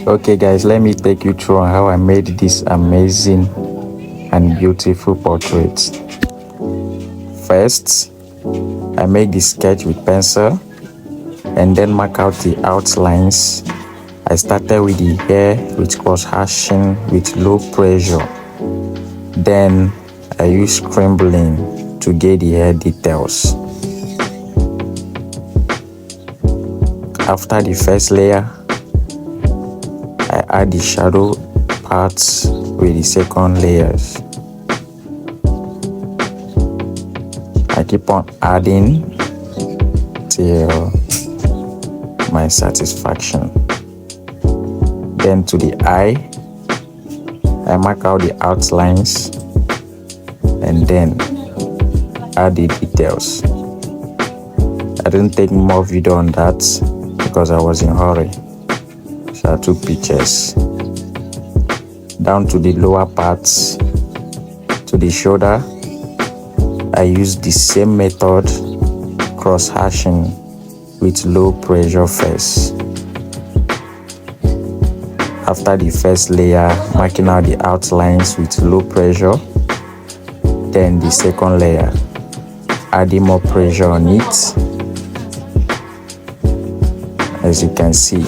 Okay guys, let me take you through how I made this amazing and beautiful portrait. First, I make the sketch with pencil and then mark out the outlines. I started with the hair with cross hatching with low pressure. Then I use scrambling to get the hair details. After the first layer, I add the shadow parts with the second layers. I keep on adding till my satisfaction. Then to the eye, I mark out the outlines and then add the details. I didn't take more video on that because I was in a hurry, so I took pictures. Down to the lower parts, to the shoulder, I used the same method, cross hatching with low pressure first. After the first layer, marking out the outlines with low pressure, then the second layer, adding more pressure on it. As you can see,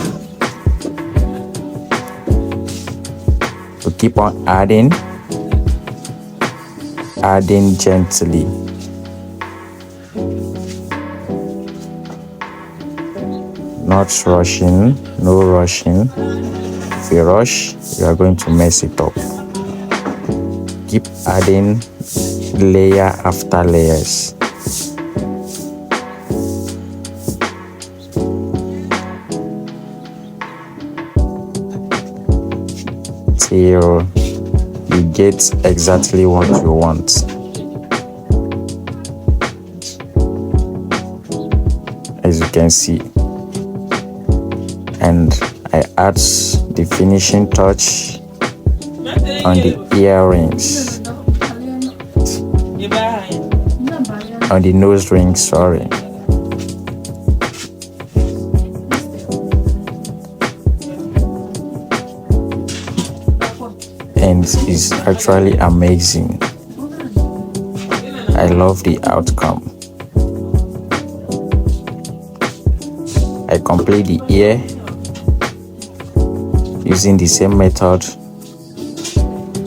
we keep on adding gently. Not rushing, no rushing. If you rush, you are going to mess it up. Keep adding layer after layers. Till you get exactly what you want. As you can see, and I add the finishing touch on the earrings, on the nose ring, sorry. And it's actually amazing. I love the outcome. I complete the ear using the same method,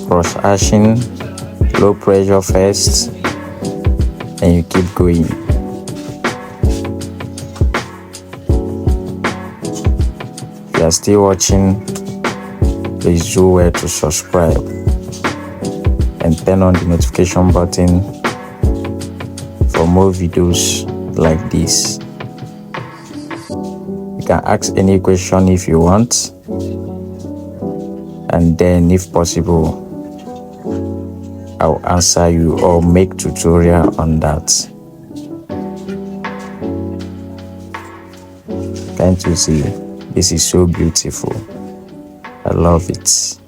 cross hatching, low pressure first, and you keep going. If you are still watching, please do well to subscribe and turn on the notification button for more videos like this. You can ask any question if you want, and then if possible, I'll answer you or make tutorial on that. Can't you see? This is so beautiful. I love it.